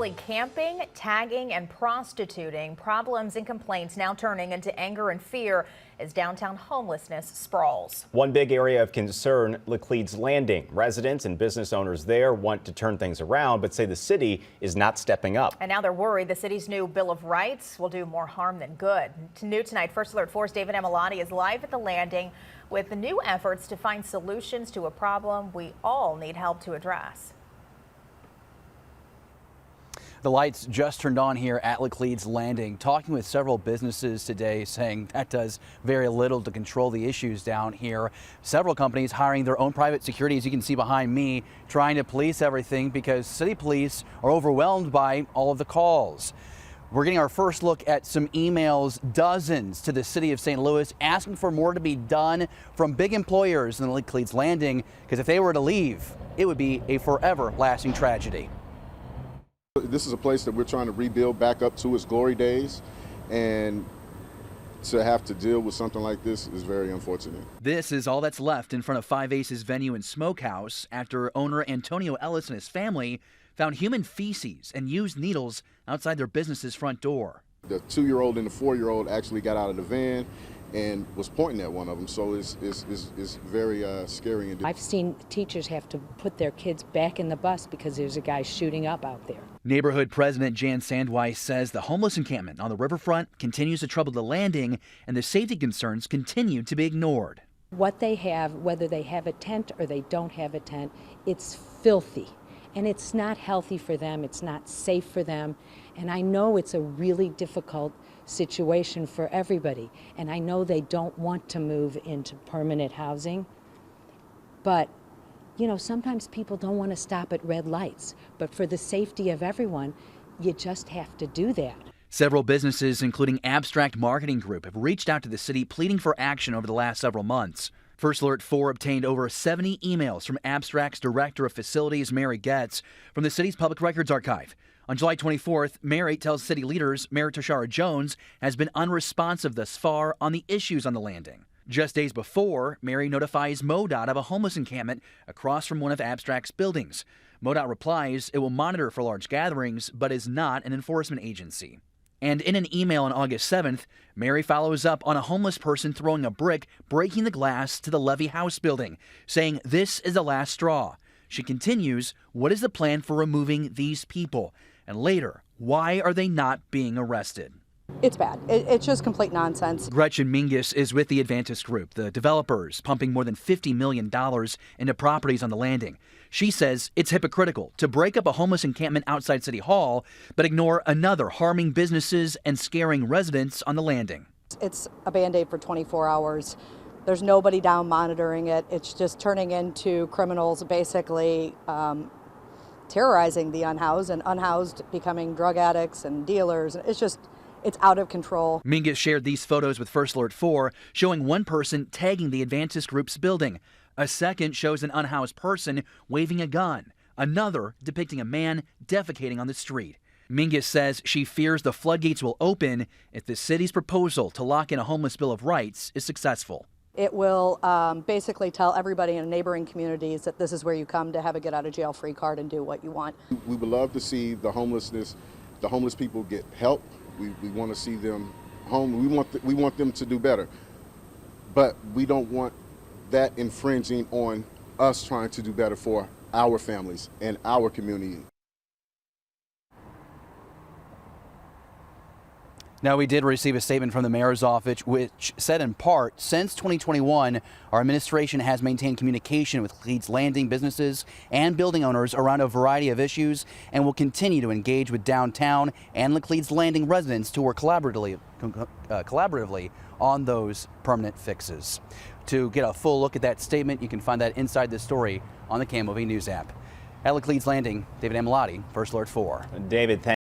Early camping, tagging, and prostituting. Problems and complaints now turning into anger and fear as downtown homelessness sprawls. One big area of concern, Laclede's Landing. Residents and business owners there want to turn things around, but say the city is not stepping up. And now they're worried the city's new Bill of Rights will do more harm than good. New tonight, First Alert 4's David Emilati is live at the Landing with the new efforts to find solutions to a problem we all need help to address. The lights just turned on here at Laclede's Landing. Talking with several businesses today saying that does very little to control the issues down here. Several companies hiring their own private security, as you can see behind me, trying to police everything because city police are overwhelmed by all of the calls. We're getting our first look at some emails, dozens to the city of St. Louis, asking for more to be done from big employers in Laclede's Landing, because if they were to leave, it would be a forever lasting tragedy. This is a place that we're trying to rebuild back up to its glory days, and to have to deal with something like this is very unfortunate. This is all that's left in front of Five Aces Venue and Smokehouse after owner Antonio Ellis and his family found human feces and used needles outside their business's front door. The 2-year-old and the 4-year-old actually got out of the van and was pointing at one of them, so it's very scary. I've seen teachers have to put their kids back in the bus because there's a guy shooting up out there. Neighborhood President Jan Sandweiss says the homeless encampment on the riverfront continues to trouble the Landing, and the safety concerns continue to be ignored. What they have, whether they have a tent or they don't have a tent, it's filthy. And it's not healthy for them, it's not safe for them. And I know it's a really difficult situation for everybody. And I know they don't want to move into permanent housing. But, you know, sometimes people don't want to stop at red lights. But for the safety of everyone, you just have to do that. Several businesses, including Abstract Marketing Group, have reached out to the city pleading for action over the last several months. First Alert 4 obtained over 70 emails from Abstract's Director of Facilities, Mary Getz, from the city's Public Records Archive. On July 24th, Mary tells city leaders Mayor Tashara Jones has been unresponsive thus far on the issues on the Landing. Just days before, Mary notifies MoDOT of a homeless encampment across from one of Abstract's buildings. MoDOT replies it will monitor for large gatherings, but is not an enforcement agency. And in an email on August 7th, Mary follows up on a homeless person throwing a brick, breaking the glass to the Levy House building, saying this is the last straw. She continues, what is the plan for removing these people? And later, why are they not being arrested? It's bad. It's just complete nonsense. Gretchen Mingus is with the Adventist Group, the developers pumping more than $50 million into properties on the Landing. She says it's hypocritical to break up a homeless encampment outside City Hall, but ignore another harming businesses and scaring residents on the Landing. It's a Band-Aid for 24 hours. There's nobody down monitoring it. It's just turning into criminals basically terrorizing the unhoused, and unhoused becoming drug addicts and dealers. It's out of control. Mingus shared these photos with First Alert 4, showing one person tagging the Adventist Group's building. A second shows an unhoused person waving a gun. Another depicting a man defecating on the street. Mingus says she fears the floodgates will open if the city's proposal to lock in a homeless Bill of Rights is successful. It will basically tell everybody in neighboring communities that this is where you come to have a get-out-of-jail-free card and do what you want. We would love to see the homeless people get help. We want to see them home. We want them to do better, but we don't want that infringing on us trying to do better for our families and our community. Now, we did receive a statement from the mayor's office which said in part, since 2021, our administration has maintained communication with Laclede's Landing businesses and building owners around a variety of issues and will continue to engage with downtown and Laclede's Landing residents to work collaboratively on those permanent fixes. To get a full look at that statement, you can find that inside this story on the KMOV News app. At Laclede's Landing, David Emilati, First Alert 4. David, thanks.